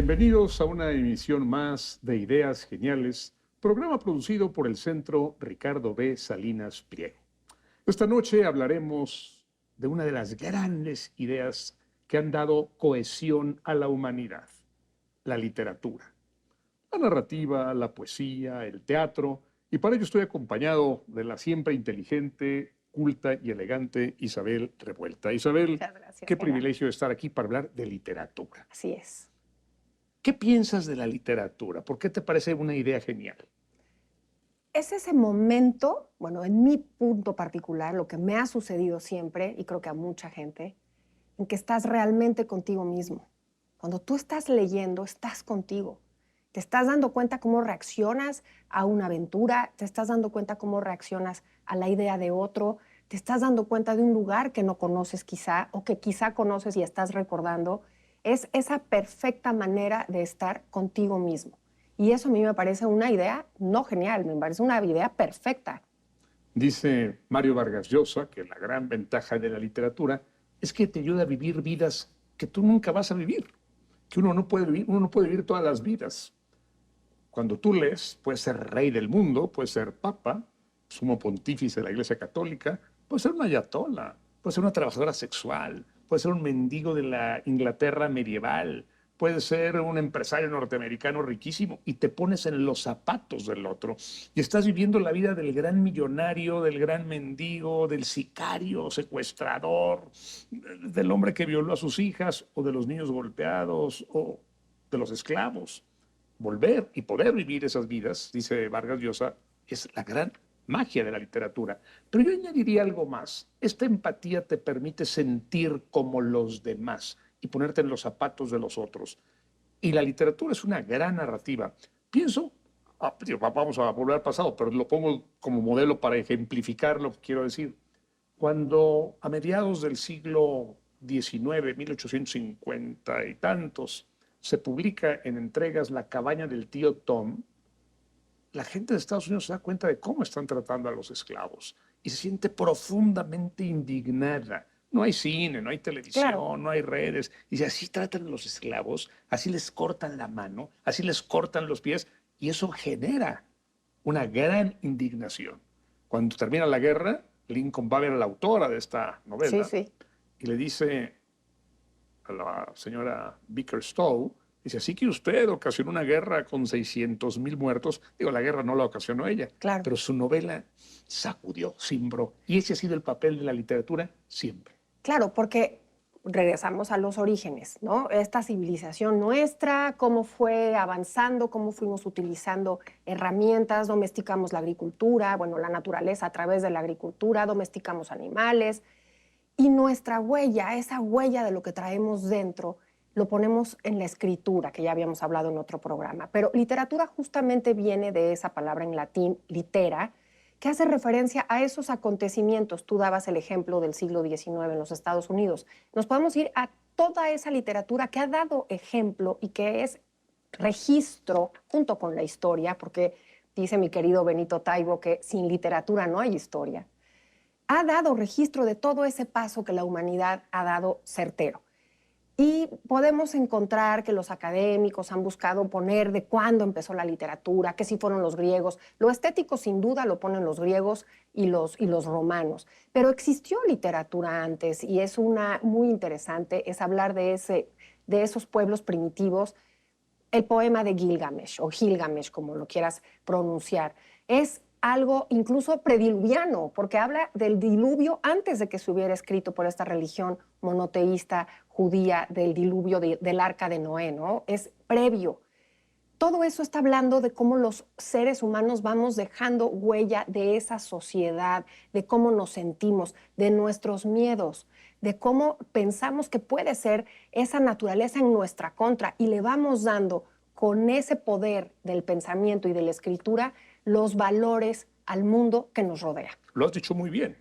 Bienvenidos a una emisión más de Ideas Geniales, programa producido por el Centro Ricardo B. Salinas Pliego. Esta noche hablaremos de una de las grandes ideas que han dado cohesión a la humanidad, la literatura, la narrativa, la poesía, el teatro, y para ello estoy acompañado de la siempre inteligente, culta y elegante Isabel Revuelta. Isabel, Muchas gracias, qué Gerardo. privilegio estar aquí para hablar de literatura. Así es. ¿Qué piensas de la literatura? ¿Por qué te parece una idea genial? Es ese momento, bueno, en mi punto particular, lo que me ha sucedido siempre, y creo que a mucha gente, en que estás realmente contigo mismo. Cuando tú estás leyendo, estás contigo. Te estás dando cuenta cómo reaccionas a una aventura, te estás dando cuenta cómo reaccionas a la idea de otro, te estás dando cuenta de un lugar que no conoces quizá, o que quizá conoces y estás recordando. Es esa perfecta manera de estar contigo mismo. Y eso a mí me parece una idea no genial, me parece una idea perfecta. Dice Mario Vargas Llosa que la gran ventaja de la literatura es que te ayuda a vivir vidas que tú nunca vas a vivir, que uno no puede vivir todas las vidas. Cuando tú lees, puedes ser rey del mundo, puedes ser papa, sumo pontífice de la Iglesia Católica, puedes ser una ayatola, puedes ser una trabajadora sexual, puedes ser un mendigo de la Inglaterra medieval, puedes ser un empresario norteamericano riquísimo y te pones en los zapatos del otro y estás viviendo la vida del gran millonario, del gran mendigo, del sicario, secuestrador, del hombre que violó a sus hijas o de los niños golpeados o de los esclavos. Volver y poder vivir esas vidas, dice Vargas Llosa, es la gran magia de la literatura. Pero yo añadiría algo más. Esta empatía te permite sentir como los demás y ponerte en los zapatos de los otros. Y la literatura es una gran narrativa. Pienso, vamos a volver al pasado, pero lo pongo como modelo para ejemplificar lo que quiero decir. Cuando a mediados del siglo XIX, 1850 y tantos, se publica en entregas La cabaña del tío Tom, la gente de Estados Unidos se da cuenta de cómo están tratando a los esclavos y se siente profundamente indignada. No hay cine, no hay televisión, Claro. no hay redes. Y si así tratan a los esclavos, así les cortan la mano, así les cortan los pies, y eso genera una gran indignación. Cuando termina la guerra, Lincoln va a ver a la autora de esta Sí, novela sí. y le dice a la señora Vicker Stowe, dice, así que usted ocasionó una guerra con 600,000 muertos. Digo, la guerra no la ocasionó ella, Claro. pero su novela sacudió, cimbró. Y ese ha sido el papel de la literatura siempre. Claro, porque regresamos a los orígenes, ¿no? Esta civilización nuestra, cómo fue avanzando, cómo fuimos utilizando herramientas, domesticamos la agricultura, bueno, la naturaleza a través de la agricultura, domesticamos animales, y nuestra huella, esa huella de lo que traemos dentro, lo ponemos en la escritura, que ya habíamos hablado en otro programa. Pero literatura justamente viene de esa palabra en latín, litera, que hace referencia a esos acontecimientos. Tú dabas el ejemplo del siglo XIX en los Estados Unidos. Nos podemos ir a toda esa literatura que ha dado ejemplo y que es registro junto con la historia, porque dice mi querido Benito Taibo que sin literatura no hay historia. Ha dado registro de todo ese paso que la humanidad ha dado certero. Y podemos encontrar que los académicos han buscado poner de cuándo empezó la literatura, que si fueron los griegos. Lo estético sin duda lo ponen los griegos y los romanos. Pero existió literatura antes y es una muy interesante, es hablar de esos pueblos primitivos. El poema de Gilgamesh, o Gilgamesh, como lo quieras pronunciar, es algo incluso prediluviano, porque habla del diluvio antes de que se hubiera escrito por esta religión monoteísta judía del diluvio del arca de Noé, ¿no? Es previo. Todo eso está hablando de cómo los seres humanos vamos dejando huella de esa sociedad, de cómo nos sentimos, de nuestros miedos, de cómo pensamos que puede ser esa naturaleza en nuestra contra y le vamos dando con ese poder del pensamiento y de la escritura los valores al mundo que nos rodea. Lo has dicho muy bien.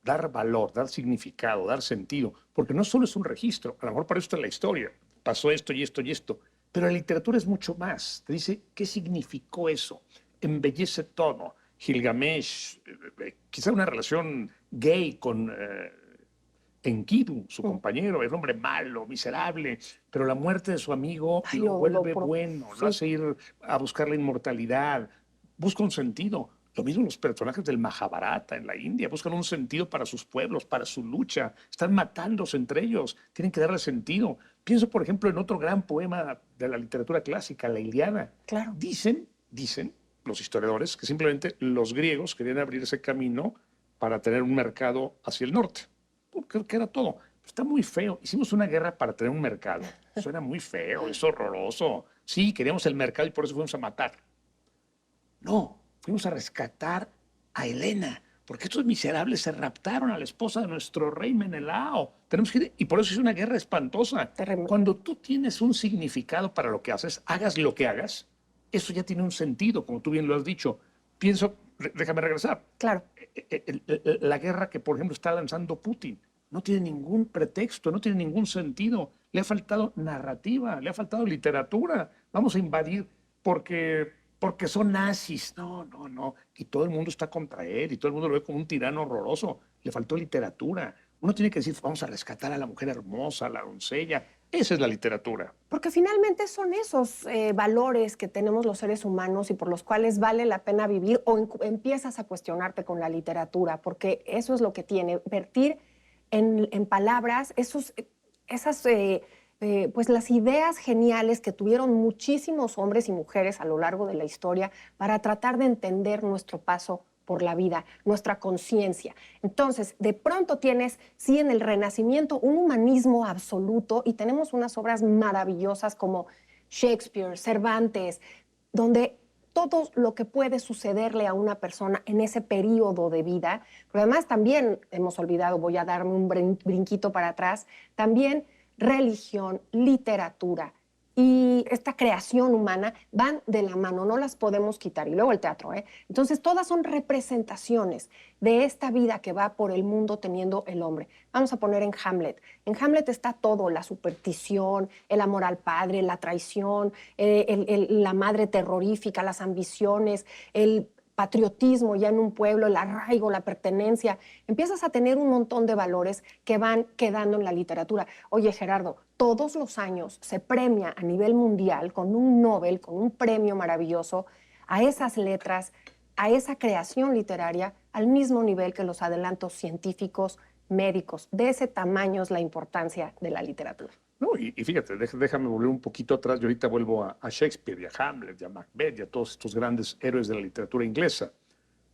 Dar valor, dar significado, dar sentido, porque no solo es un registro, a lo mejor para esto es la historia, pasó esto y esto y esto, pero la literatura es mucho más. Te dice qué significó eso, embellece todo. Gilgamesh, quizá una relación gay con Enkidu, su compañero, era un hombre malo, miserable, pero la muerte de su amigo Ay, lo vuelve por- bueno, sí. lo hace ir a buscar la inmortalidad, busca un sentido. Lo mismo los personajes del Mahabharata en la India, buscan un sentido para sus pueblos, para su lucha, están matándose entre ellos, tienen que darle sentido. Pienso, por ejemplo, en otro gran poema de la literatura clásica, la Ilíada. Claro. Dicen los historiadores que simplemente los griegos querían abrirse camino para tener un mercado hacia el norte. Creo que era todo. Está muy feo. Hicimos una guerra para tener un mercado. Suena muy feo, es horroroso. Sí, queríamos el mercado y por eso fuimos a matar. No, fuimos a rescatar a Helena, porque estos miserables se raptaron a la esposa de nuestro rey Menelao. Tenemos que ir, y por eso es una guerra espantosa. Terrible. Cuando tú tienes un significado para lo que haces, hagas lo que hagas, eso ya tiene un sentido, como tú bien lo has dicho. Pienso, déjame regresar. Claro. La guerra que, por ejemplo, está lanzando Putin no tiene ningún pretexto, no tiene ningún sentido. Le ha faltado narrativa, le ha faltado literatura. Vamos a invadir porque son nazis. No, no, no. Y todo el mundo está contra él y todo el mundo lo ve como un tirano horroroso. Le faltó literatura. Uno tiene que decir, vamos a rescatar a la mujer hermosa, a la doncella. Esa es la literatura. Porque finalmente son esos valores que tenemos los seres humanos y por los cuales vale la pena vivir o empiezas a cuestionarte con la literatura, porque eso es lo que tiene, vertir en palabras pues las ideas geniales que tuvieron muchísimos hombres y mujeres a lo largo de la historia para tratar de entender nuestro paso por la vida, nuestra conciencia. Entonces, de pronto tienes, sí, en el Renacimiento, un humanismo absoluto y tenemos unas obras maravillosas como Shakespeare, Cervantes, donde todo lo que puede sucederle a una persona en ese periodo de vida, pero además también hemos olvidado, voy a darme un brinquito para atrás, también religión, literatura y esta creación humana van de la mano, no las podemos quitar. Y luego el teatro, ¿eh? Entonces, todas son representaciones de esta vida que va por el mundo teniendo el hombre. Vamos a poner en Hamlet. En Hamlet está todo, la superstición, el amor al padre, la traición, la madre terrorífica, las ambiciones, el patriotismo ya en un pueblo, el arraigo, la pertenencia. Empiezas a tener un montón de valores que van quedando en la literatura. Oye, Gerardo, todos los años se premia a nivel mundial con un Nobel, con un premio maravilloso a esas letras, a esa creación literaria, al mismo nivel que los adelantos científicos, médicos. De ese tamaño es la importancia de la literatura. No, y fíjate, déjame volver un poquito atrás. Yo ahorita vuelvo a Shakespeare, y a Hamlet, y a Macbeth, y a todos estos grandes héroes de la literatura inglesa.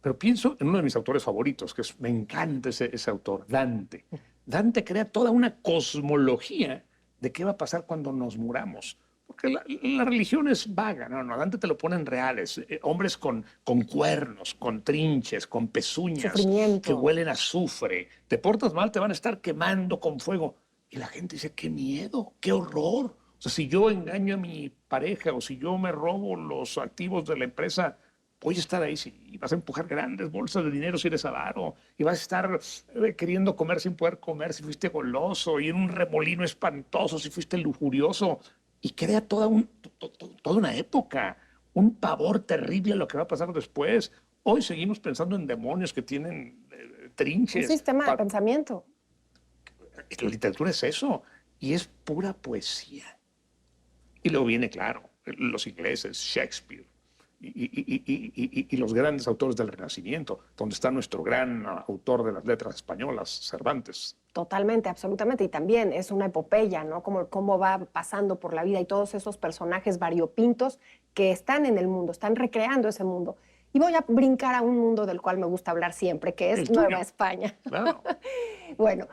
Pero pienso en uno de mis autores favoritos, me encanta ese autor, Dante. Dante crea toda una cosmología de qué va a pasar cuando nos muramos. Porque la religión es vaga, no, Dante te lo ponen reales. Hombres con cuernos, con trinches, con pezuñas, Sufrimiento. que huelen a azufre. Te portas mal, te van a estar quemando con fuego. Y la gente dice, qué miedo, qué horror. O sea, si yo engaño a mi pareja o si yo me robo los activos de la empresa, voy a estar ahí y vas a empujar grandes bolsas de dinero si eres avaro y vas a estar queriendo comer sin poder comer si fuiste goloso y en un remolino espantoso si fuiste lujurioso. Y crea toda una época, un pavor terrible a lo que va a pasar después. Hoy seguimos pensando en demonios que tienen trinches. Un sistema de pensamiento. La literatura es eso, y es pura poesía. Y luego viene, claro, los ingleses, Shakespeare, y los grandes autores del Renacimiento, donde está nuestro gran autor de las letras españolas, Cervantes. Totalmente, absolutamente. Y también es una epopeya, ¿no? Cómo va pasando por la vida y todos esos personajes variopintos que están en el mundo, están recreando ese mundo. Y voy a brincar a un mundo del cual me gusta hablar siempre, que es Nueva España. Claro. Bueno,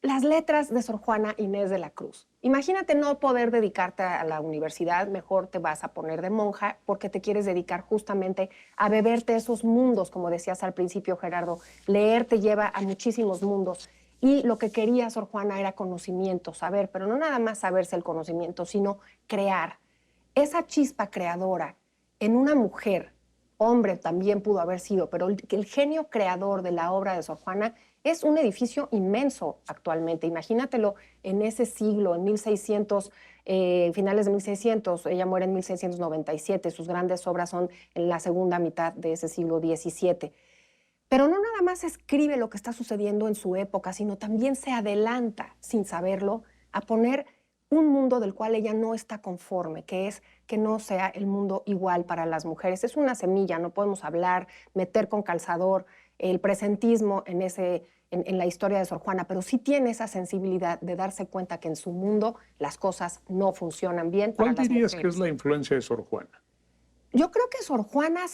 las letras de Sor Juana Inés de la Cruz. Imagínate no poder dedicarte a la universidad, mejor te vas a poner de monja porque te quieres dedicar justamente a beberte esos mundos, como decías al principio, Gerardo. Leer te lleva a muchísimos mundos. Y lo que quería Sor Juana era conocimiento, saber, pero no nada más saberse el conocimiento, sino crear. Esa chispa creadora en una mujer, hombre también pudo haber sido, pero el genio creador de la obra de Sor Juana es un edificio inmenso actualmente. Imagínatelo en ese siglo, en 1600, finales de 1600, ella muere en 1697, sus grandes obras son en la segunda mitad de ese siglo XVII. Pero no nada más escribe lo que está sucediendo en su época, sino también se adelanta, sin saberlo, a poner un mundo del cual ella no está conforme, que es que no sea el mundo igual para las mujeres. Es una semilla, no podemos hablar, meter con calzador el presentismo en la historia de Sor Juana, pero sí tiene esa sensibilidad de darse cuenta que en su mundo las cosas no funcionan bien para ¿Cuál las dirías mujeres. que es la influencia de Sor Juana? Yo creo que Sor Juana,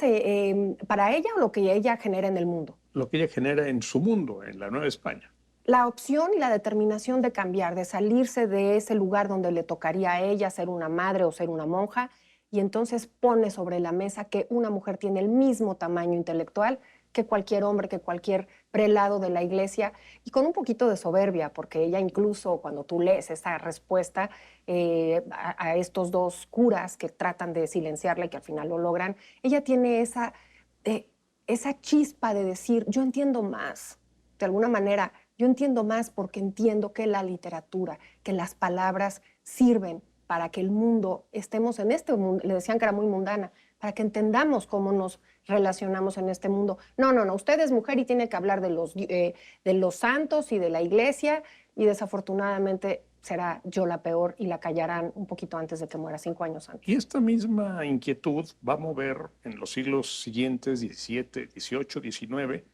para ella o lo que ella genera en el mundo. Lo que ella genera en su mundo, en la Nueva España. La opción y la determinación de cambiar, de salirse de ese lugar donde le tocaría a ella ser una madre o ser una monja, y entonces pone sobre la mesa que una mujer tiene el mismo tamaño intelectual que cualquier hombre, que cualquier prelado de la iglesia, y con un poquito de soberbia, porque ella incluso cuando tú lees esa respuesta a estos dos curas que tratan de silenciarla y que al final lo logran, ella tiene esa chispa de decir, yo entiendo más, de alguna manera, yo entiendo más porque entiendo que la literatura, que las palabras sirven para que el mundo, estemos en este mundo, le decían que era muy mundana, para que entendamos cómo nos relacionamos en este mundo. No, usted es mujer y tiene que hablar de los santos y de la iglesia, y desafortunadamente será yo la peor y la callarán un poquito antes de que muera, 5 años antes. Y esta misma inquietud va a mover en los siglos siguientes, 17, 18, 19,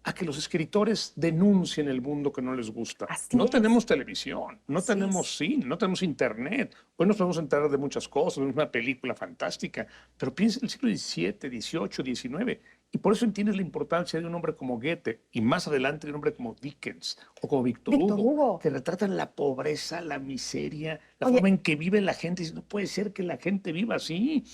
a que los escritores denuncien el mundo que no les gusta. Así No es. tenemos televisión, no Así tenemos es. cine, no tenemos internet. Hoy nos podemos enterar de muchas cosas, vemos una película fantástica, pero piensa en el siglo XVII, XVIII, XIX. Y por eso entiendes la importancia de un hombre como Goethe y más adelante de un hombre como Dickens o como Víctor Víctor Hugo, Hugo. que retratan la pobreza, la miseria, la Oye, forma en que vive la gente. Y dices, no puede ser que la gente viva así.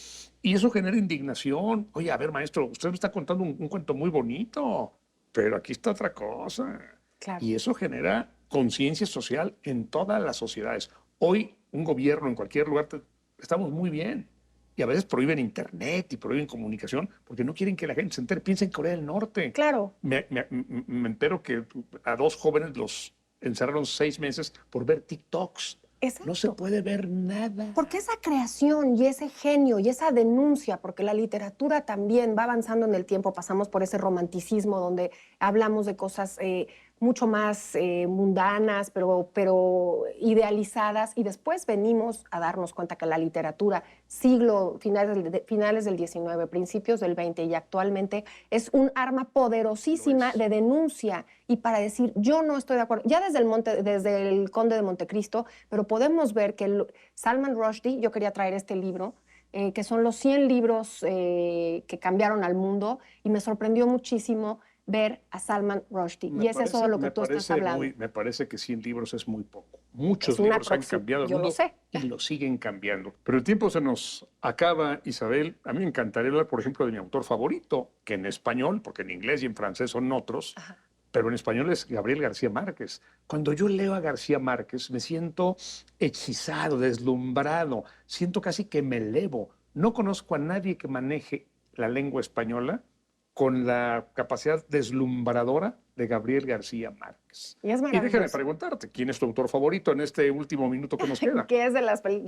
Y eso genera indignación. Oye, a ver, maestro, usted me está contando un cuento muy bonito, pero aquí está otra cosa. claro. Y eso genera conciencia social en todas las sociedades. Hoy, un gobierno en cualquier lugar, estamos muy bien. Y a veces prohíben internet y prohíben comunicación porque no quieren que la gente se entere. Piensa en Corea del Norte. Claro. Me entero que a 2 jóvenes los encerraron 6 meses por ver TikToks. Exacto. No se puede ver nada. Porque esa creación y ese genio y esa denuncia, porque la literatura también va avanzando en el tiempo, pasamos por ese romanticismo donde hablamos de cosas mucho más mundanas, pero idealizadas, y después venimos a darnos cuenta que la literatura, finales del XIX, principios del XX y actualmente, es un arma poderosísima de denuncia y para decir, yo no estoy de acuerdo, ya desde el Conde de Montecristo, pero podemos ver que Salman Rushdie, yo quería traer este libro, que son los 100 libros que cambiaron al mundo, y me sorprendió muchísimo ver a Salman Rushdie. Y es eso de lo que tú estás hablando. Me parece que 100 libros es muy poco. Muchos Es una libros han cambiado el yo mundo lo sé. y lo siguen cambiando. Pero el tiempo se nos acaba, Isabel. A mí me encantaría hablar, por ejemplo, de mi autor favorito, que en español, porque en inglés y en francés son otros, Ajá. pero en español es Gabriel García Márquez. Cuando yo leo a García Márquez, me siento hechizado, deslumbrado, siento casi que me elevo. No conozco a nadie que maneje la lengua española con la capacidad deslumbradora de Gabriel García Márquez. Y es Y maravilloso. déjame preguntarte, ¿quién es tu autor favorito en este último minuto que nos queda? Que es de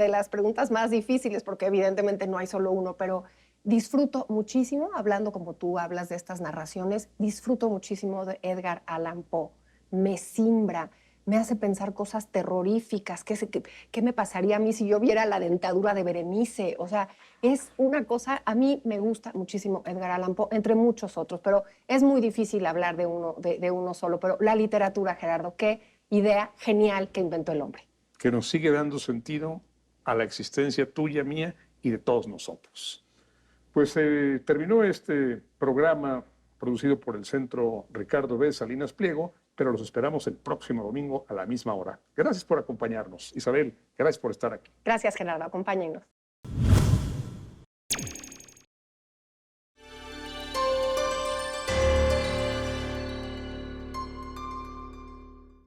las preguntas más difíciles, porque evidentemente no hay solo uno, pero disfruto muchísimo, hablando como tú hablas de estas narraciones, disfruto muchísimo de Edgar Allan Poe. Me simbra, me hace pensar cosas terroríficas. ¿Qué me pasaría a mí si yo viera la dentadura de Berenice? O sea, es una cosa, a mí me gusta muchísimo Edgar Allan Poe, entre muchos otros, pero es muy difícil hablar de uno solo. Pero la literatura, Gerardo, qué idea genial que inventó el hombre. Que nos sigue dando sentido a la existencia tuya, mía y de todos nosotros. Pues terminó este programa producido por el Centro Ricardo B. Salinas Pliego, pero los esperamos el próximo domingo a la misma hora. Gracias por acompañarnos. Isabel, gracias por estar aquí. Gracias, Gerardo. Acompáñennos.